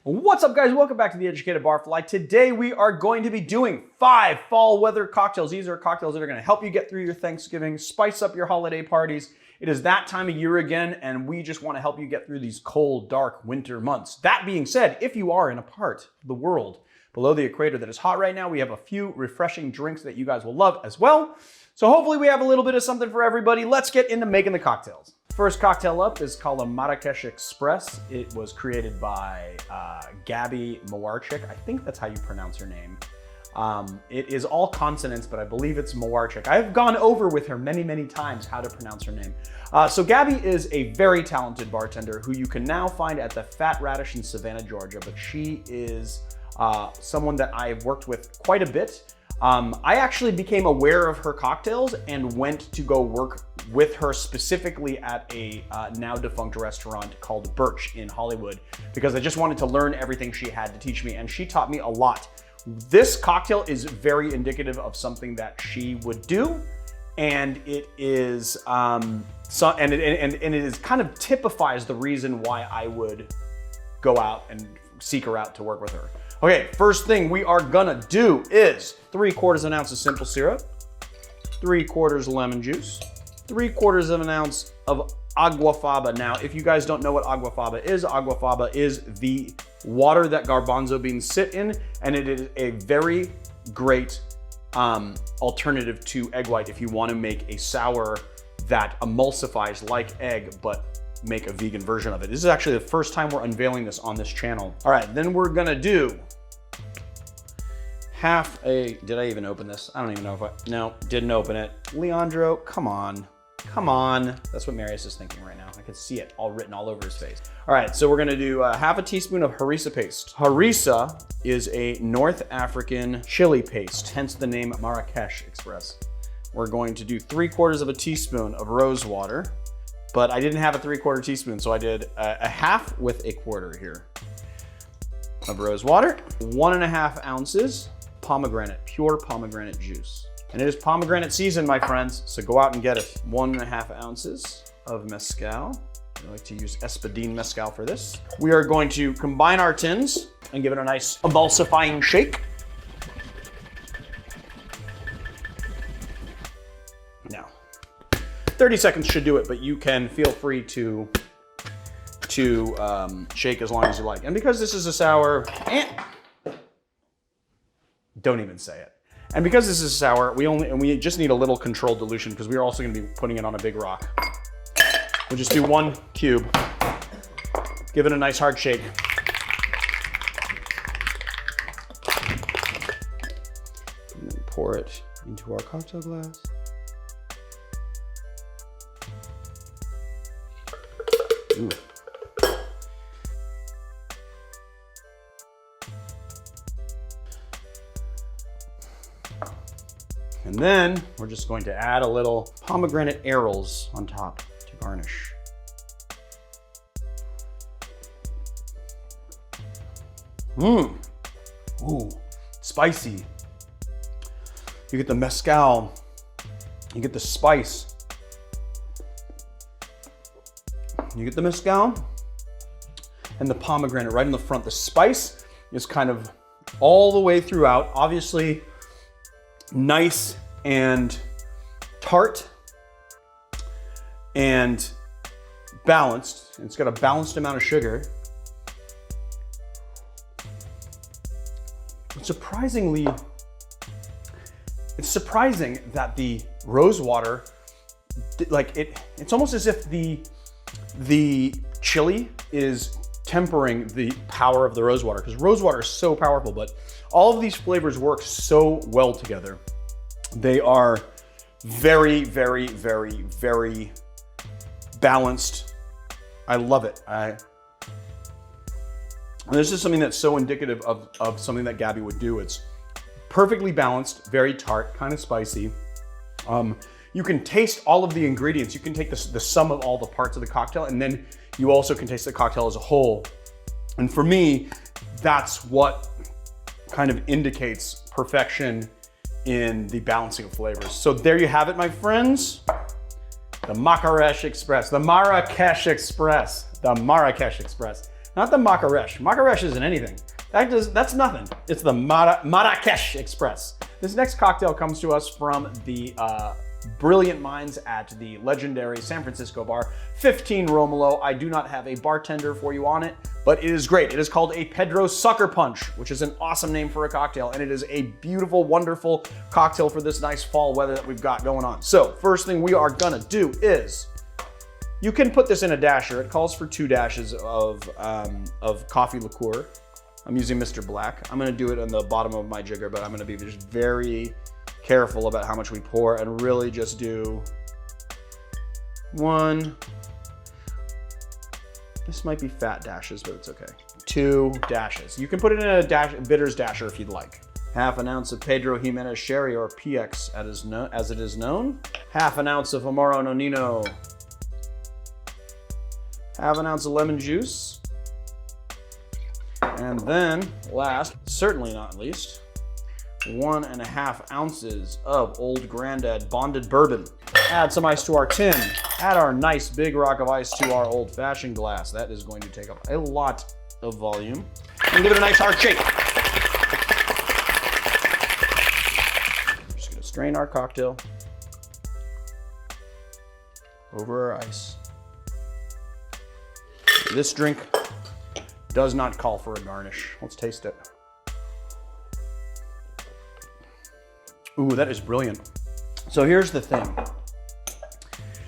What's up, guys? Welcome back to The Educated Barfly. Today we are going to be doing 5 fall weather cocktails. These are cocktails that are going to help you get through your Thanksgiving, spice up your holiday parties. It is that time of year again, and we just want to help you get through these cold, dark winter months. That being said, if you are in a part of the world below the equator that is hot right now, we have a few refreshing drinks that you guys will love as well. So hopefully we have a little bit of something for everybody. Let's get into making the cocktails. First cocktail up is called a Marakesh Express. It was created by Gabi Mawarchik. I think that's how you pronounce her name. It is all consonants, but I believe it's Mawarchik. I've gone over with her many, many times how to pronounce her name. So Gabi is a very talented bartender who you can now find at the Fat Radish in Savannah, Georgia, but she is someone that I've worked with quite a bit. I actually became aware of her cocktails and went to go work with her specifically at a now defunct restaurant called Birch in Hollywood because I just wanted to learn everything she had to teach me, and she taught me a lot. This cocktail is very indicative of something that she would do, and it is it is kind of typifies the reason why I would go out and seek her out to work with her. Okay, first thing we are gonna do is 3/4 of an ounce of simple syrup, 3/4 lemon juice, 3/4 of an ounce of aquafaba. Now, if you guys don't know what aquafaba is the water that garbanzo beans sit in, and it is a very great alternative to egg white if you want to make a sour that emulsifies like egg, but make a vegan version of it. This is actually the first time we're unveiling this on this channel. All right, then we're gonna do did I even open this? I don't even know if no, didn't open it. Leandro, come on. That's what Marius is thinking right now. I can see it all written all over his face. All right, so we're gonna do half a teaspoon of harissa paste. Harissa is a North African chili paste, hence the name Marakesh Express. We're going to do 3/4 of a teaspoon of rose water, but I didn't have a 3/4 teaspoon, so I did a half with a quarter here of rose water. 1.5 ounces pomegranate, pure pomegranate juice. And it is pomegranate season, my friends, so go out and get it. 1.5 ounces of mezcal. I like to use Espadín mezcal for this. We are going to combine our tins and give it a nice emulsifying shake. Now, 30 seconds should do it, but you can feel free to shake as long as you like. And because this is a sour, don't even say it. And because this is sour, we just need a little controlled dilution because we are also gonna be putting it on a big rock. We'll just do 1 cube. Give it a nice hard shake. And then pour it into our cocktail glass. Ooh. And then we're just going to add a little pomegranate arils on top to garnish. Ooh, spicy. You get the mezcal, you get the spice. You get the mezcal and the pomegranate right in the front. The spice is kind of all the way throughout, obviously nice and tart and balanced. It's got a balanced amount of sugar. It's surprising that the rose water, it's almost as if the chili is tempering the power of the rose water, because rose water is so powerful, but all of these flavors work so well together. They are very, very, very, very balanced. I love it. This is something that's so indicative of something that Gabi would do. It's perfectly balanced, very tart, kind of spicy. You can taste all of the ingredients. You can take the sum of all the parts of the cocktail, and then you also can taste the cocktail as a whole. And for me, that's what kind of indicates perfection in the balancing of flavors. So there you have it, my friends. The Marakesh Express, the Marakesh Express, the Marakesh Express. Not the Marakesh. Marakesh isn't anything. That's nothing. It's the Marakesh Express. This next cocktail comes to us from the brilliant minds at the legendary San Francisco bar, 15 Romolo. I do not have a bartender for you on it, but it is great. It is called a Pedro Sucker Punch, which is an awesome name for a cocktail, and it is a beautiful, wonderful cocktail for this nice fall weather that we've got going on. So first thing we are gonna do is, you can put this in a dasher. It calls for 2 dashes of coffee liqueur. I'm using Mr. Black. I'm gonna do it on the bottom of my jigger, but I'm gonna be just very careful about how much we pour and really just do 1. This might be fat dashes, but it's okay. 2 dashes. You can put it in a bitters dasher if you'd like. Half an ounce of Pedro Jimenez Sherry, or PX as it is known. Half an ounce of Amaro Nonino. Half an ounce of lemon juice. And then last, certainly not least, 1.5 ounces of Old Grandad bonded bourbon. Add some ice to our tin. Add our nice big rock of ice to our old-fashioned glass. That is going to take up a lot of volume. And give it a nice hard shake. Just gonna strain our cocktail over our ice. This drink does not call for a garnish. Let's taste it. Ooh, that is brilliant. So here's the thing.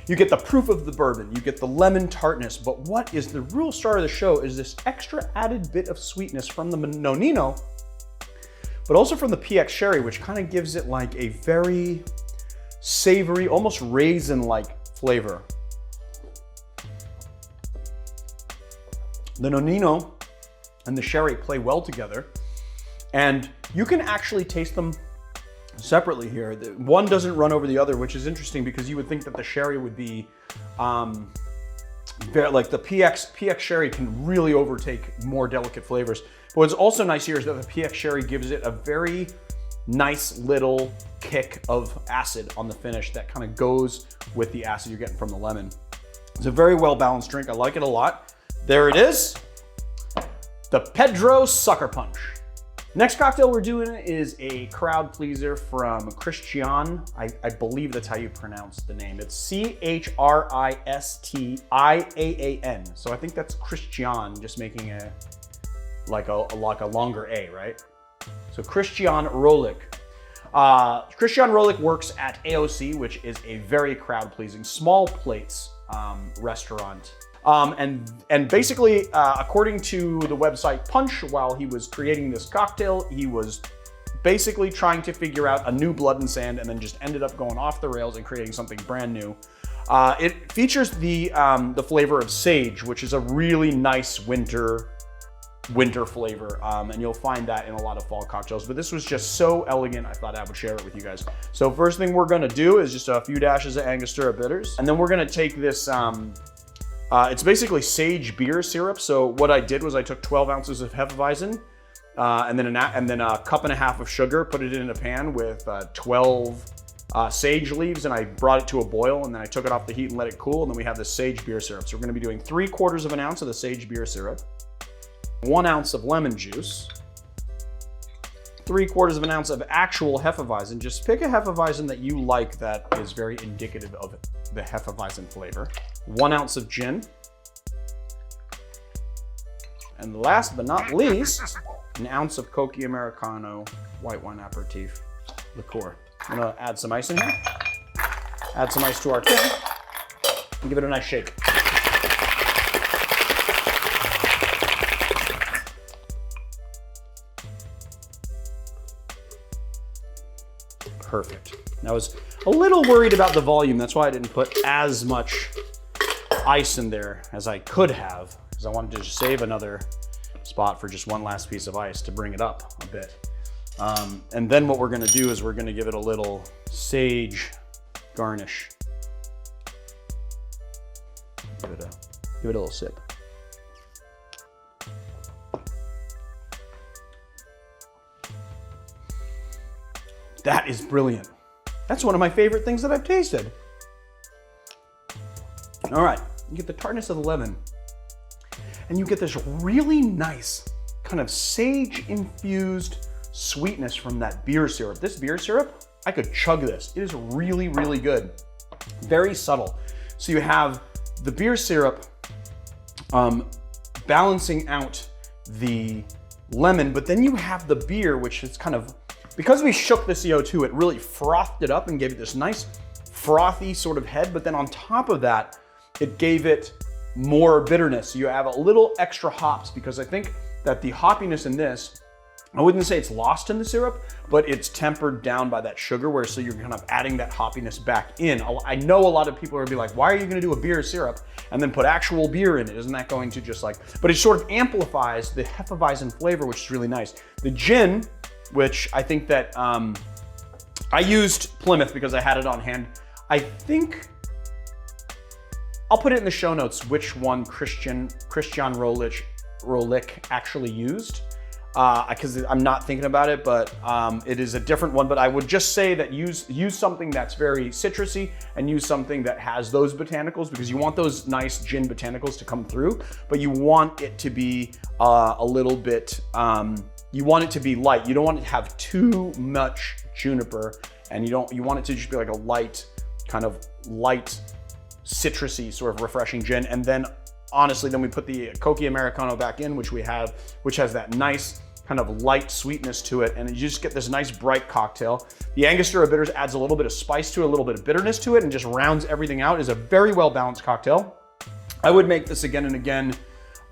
You get the proof of the bourbon, you get the lemon tartness, but what is the real star of the show is this extra added bit of sweetness from the Nonino, but also from the PX Sherry, which kind of gives it like a very savory, almost raisin-like flavor. The Nonino and the Sherry play well together, and you can actually taste them separately here. One doesn't run over the other, which is interesting because you would think that the Sherry would be, like the PX Sherry can really overtake more delicate flavors. But what's also nice here is that the PX Sherry gives it a very nice little kick of acid on the finish that kind of goes with the acid you're getting from the lemon. It's a very well-balanced drink. I like it a lot. There it is, the Pedro Sucker Punch. Next cocktail we're doing is a crowd pleaser from Christian. I believe that's how you pronounce the name. It's Christian. So I think that's Christian, just making a like a longer A, right? So Christian Rolik. Christian Rolik works at AOC, which is a very crowd pleasing small plates restaurant. And basically, according to the website Punch, while he was creating this cocktail, he was basically trying to figure out a new Blood and Sand, and then just ended up going off the rails and creating something brand new. It features the flavor of sage, which is a really nice winter flavor, and you'll find that in a lot of fall cocktails. But this was just so elegant, I thought I would share it with you guys. So first thing we're gonna do is just a few dashes of Angostura bitters, and then we're gonna take this. It's basically sage beer syrup. So what I did was I took 12 ounces of Hefeweizen and then a cup and a half of sugar, put it in a pan with 12 sage leaves, and I brought it to a boil, and then I took it off the heat and let it cool, and then we have the sage beer syrup. So we're gonna be doing 3/4 of an ounce of the sage beer syrup, 1 ounce of lemon juice, 3/4 of an ounce of actual Hefeweizen. Just pick a Hefeweizen that you like that is very indicative of the Hefeweizen flavor. 1 ounce of gin. And last but not least, an ounce of Cochi Americano white wine aperitif liqueur. I'm gonna add some ice in here. Add some ice to our tin and give it a nice shake. Perfect. I was a little worried about the volume. That's why I didn't put as much ice in there as I could have, because I wanted to just save another spot for just one last piece of ice to bring it up a bit. And then what we're gonna do is we're gonna give it a little sage garnish. Give it a little sip. That is brilliant. That's one of my favorite things that I've tasted. All right, you get the tartness of the lemon. and you get this really nice kind of sage-infused sweetness from that beer syrup. This beer syrup, I could chug this. It is really, really good. Very subtle. So you have the beer syrup balancing out the lemon, but then you have the beer, which is kind of, because we shook the CO2, it really frothed it up and gave it this nice frothy sort of head. But then on top of that, it gave it more bitterness. So you have a little extra hops, because I think that the hoppiness in this, I wouldn't say it's lost in the syrup, but it's tempered down by that sugar, where so you're kind of adding that hoppiness back in. I know a lot of people are gonna be like, why are you gonna do a beer syrup and then put actual beer in it? Isn't that going to just like, but it sort of amplifies the Hefeweizen flavor, which is really nice. The gin, which I think that, I used Plymouth because I had it on hand. I think, I'll put it in the show notes which one Christian Rolich actually used. Because I'm not thinking about it, but it is a different one. But I would just say that use something that's very citrusy and use something that has those botanicals, because you want those nice gin botanicals to come through, but you want it to be a little bit, you want it to be light. You don't want it to have too much juniper, and you want it to just be like a light, kind of light, citrusy, sort of refreshing gin. And then honestly, then we put the Coca Americano back in, which has that nice kind of light sweetness to it, and you just get this nice bright cocktail. The Angostura bitters adds a little bit of spice to it, a little bit of bitterness to it, and just rounds everything out. It's a very well balanced cocktail. I would make this again and again.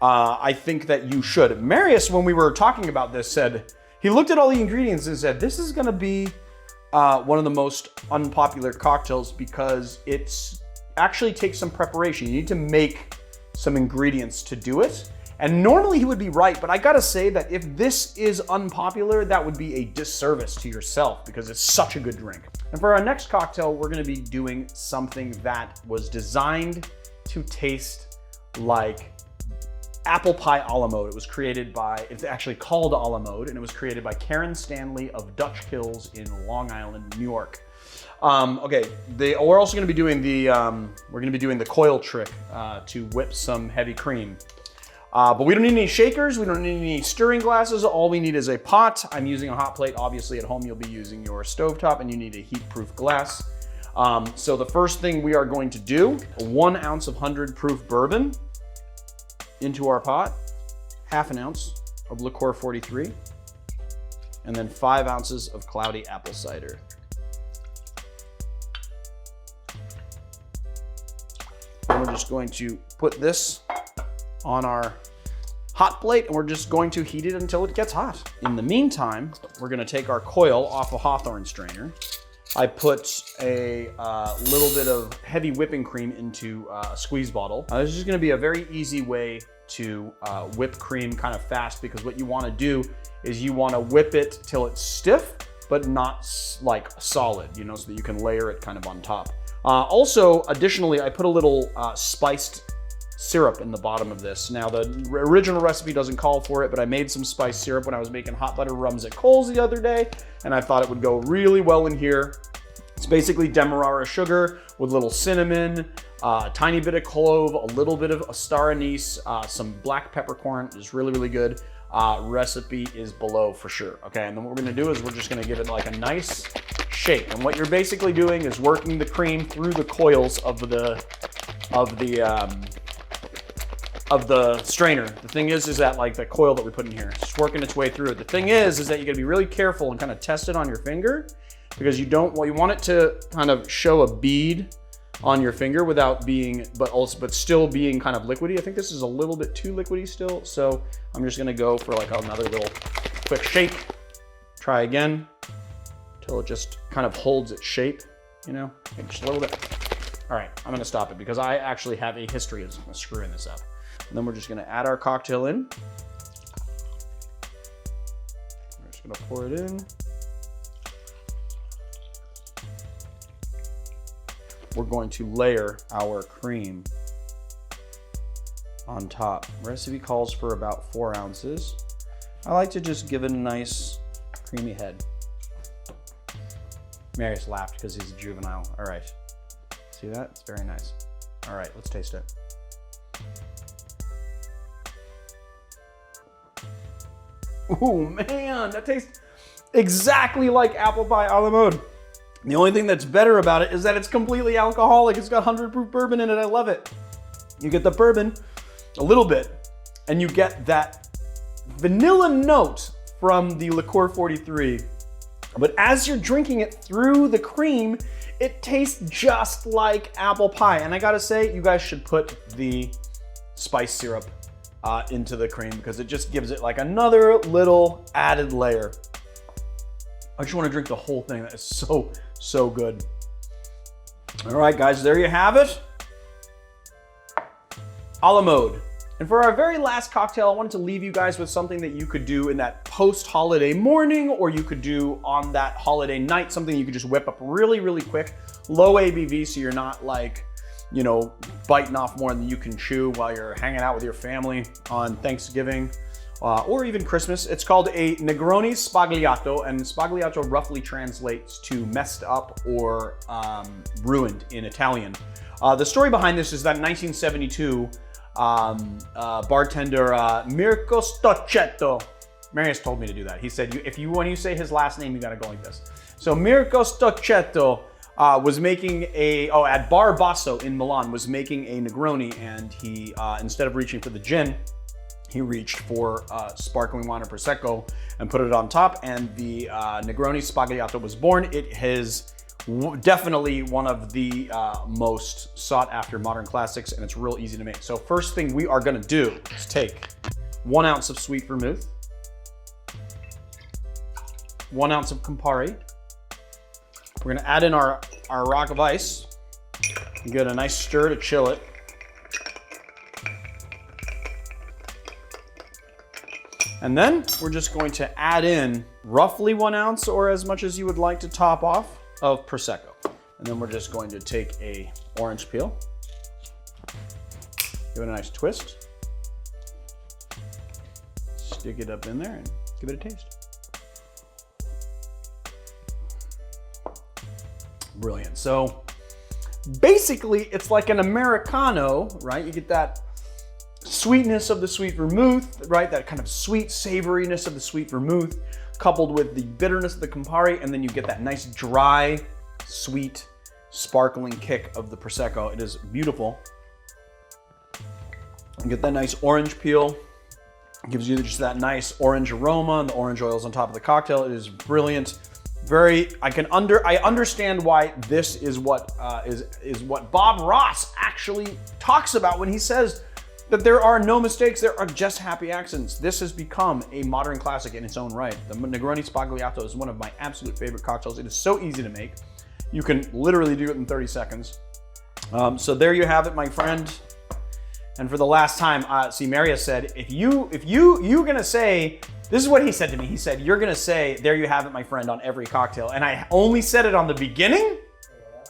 I think that you should. Marius, when we were talking about this, said, he looked at all the ingredients and said, this is gonna be one of the most unpopular cocktails, because it's actually takes some preparation. You need to make some ingredients to do it. And normally he would be right, but I gotta say that if this is unpopular, that would be a disservice to yourself, because it's such a good drink. And for our next cocktail, we're gonna be doing something that was designed to taste like apple pie a la mode. It was created by, it's actually called a la mode, and it was created by Karen Stanley of Dutch Kills in Long Island, New York. Okay, we're also gonna be doing the coil trick to whip some heavy cream. But we don't need any shakers, we don't need any stirring glasses. All we need is a pot. I'm using a hot plate. Obviously at home you'll be using your stovetop, and you need a heat-proof glass. So the first thing we are going to do, 1 ounce of 100 proof bourbon into our pot, 1/2 ounce of liqueur 43, and then 5 ounces of cloudy apple cider. And we're just going to put this on our hot plate, and we're just going to heat it until it gets hot. In the meantime, we're gonna take our coil off a Hawthorne strainer. I put a little bit of heavy whipping cream into a squeeze bottle. This is just gonna be a very easy way to whip cream kind of fast, because what you wanna do is you wanna whip it till it's stiff, but not like solid, you know, so that you can layer it kind of on top. Also, additionally, I put a little spiced syrup in the bottom of this. Now, the original recipe doesn't call for it, but I made some spiced syrup when I was making hot butter rums at Kohl's the other day, and I thought it would go really well in here. It's basically Demerara sugar with a little cinnamon, a tiny bit of clove, a little bit of star anise, some black peppercorn. It's really, really good. Recipe is below for sure. Okay, and then what we're gonna do is we're just gonna give it like a nice shake. And what you're basically doing is working the cream through the coils of the strainer. The thing is that like the coil that we put in here, it's just working its way through it. The thing is that you gotta be really careful and kind of test it on your finger, because you want it to kind of show a bead on your finger without being, but still being kind of liquidy. I think this is a little bit too liquidy still, so I'm just gonna go for like another little quick shake. Try again until it just kind of holds its shape, you know, just a little bit. All right, I'm gonna stop it because I actually have a history of screwing this up. And then we're just gonna add our cocktail in. We're just gonna pour it in. We're going to layer our cream on top. Recipe calls for about 4 ounces. I like to just give it a nice creamy head. Marius laughed because he's a juvenile. All right, see that? It's very nice. All right, let's taste it. Ooh, man, that tastes exactly like apple pie a la mode. The only thing that's better about it is that it's completely alcoholic. It's got 100 proof bourbon in it. I love it. You get the bourbon, a little bit, and you get that vanilla note from the Liqueur 43. But as you're drinking it through the cream, it tastes just like apple pie. And I gotta say, you guys should put the spice syrup into the cream because it just gives it like another little added layer. I just want to drink the whole thing. That is so good. All right, guys, there you have it. A la mode. And for our very last cocktail, I wanted to leave you guys with something that you could do in that post-holiday morning, or you could do on that holiday night, something you could just whip up really, really quick. Low ABV, so you're not like, you know, biting off more than you can chew while you're hanging out with your family on Thanksgiving or even Christmas. It's called a Negroni Spagliato, and Spagliato roughly translates to messed up or ruined in Italian. The story behind this is that in 1972, bartender Mirko Stocchetto, Marius told me to do that. He said, when you say his last name, you gotta go like this. So Mirko Stocchetto was making at Bar Basso in Milan, was making a Negroni, and he, instead of reaching for the gin, he reached for sparkling wine or Prosecco and put it on top, and the Negroni Spagliato was born. It is definitely one of the most sought after modern classics, and it's real easy to make. So first thing we are gonna do is take 1 ounce of sweet vermouth, 1 ounce of Campari. We're gonna add in our rock of ice, get a nice stir to chill it. And then we're just going to add in roughly 1 ounce, or as much as you would like to top off, of Prosecco. And then we're just going to take a orange peel, give it a nice twist, stick it up in there and give it a taste. Brilliant. So basically it's like an Americano, right? You get that sweetness of the sweet vermouth, right? That kind of sweet savoriness of the sweet vermouth, coupled with the bitterness of the Campari, and then you get that nice dry, sweet, sparkling kick of the Prosecco. It is beautiful. You get that nice orange peel. It gives you just that nice orange aroma, and the orange oils on top of the cocktail. It is brilliant. I understand why this is what Bob Ross actually talks about when he says that there are no mistakes, there are just happy accidents. This has become a modern classic in its own right. The Negroni Spagliato is one of my absolute favorite cocktails. It is so easy to make. You can literally do it in 30 seconds. So there you have it, my friend. And for the last time, see, Marius said, if you're gonna say, this is what he said to me. He said, you're gonna say, there you have it, my friend, on every cocktail. And I only said it on the beginning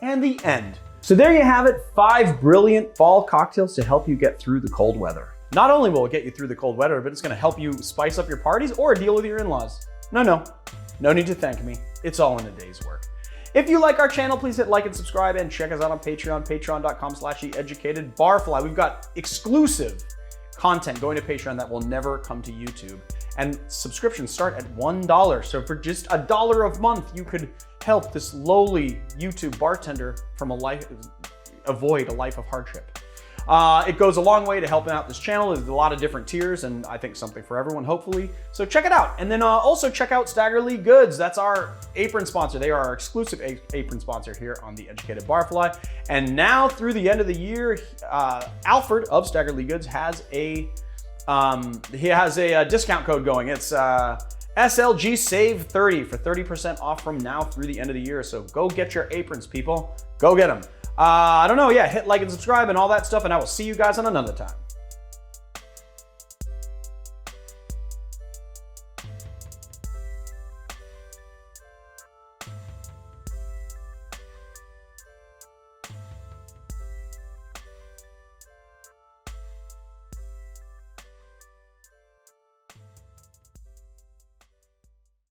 and the end. So there you have it, 5 brilliant fall cocktails to help you get through the cold weather. Not only will it get you through the cold weather, but it's gonna help you spice up your parties or deal with your in-laws. No need to thank me. It's all in a day's work. If you like our channel, please hit like and subscribe, and check us out on Patreon, patreon.com/theeducatedbarfly. We've got exclusive content going to Patreon that will never come to YouTube. And subscriptions start at $1. So for just $1 a month, you could help this lowly YouTube bartender from avoid a life of hardship. It goes a long way to helping out this channel. There's a lot of different tiers, and I think something for everyone, hopefully. So check it out. And then also check out Staggerly Goods. That's our apron sponsor. They are our exclusive apron sponsor here on The Educated Barfly. And now through the end of the year, Alfred of Staggerly Goods has a discount code going. It's SLG Save 30 for 30% off from now through the end of the year. So go get your aprons, people. Go get them. I don't know, yeah, hit like and subscribe and all that stuff, and I will see you guys on another time.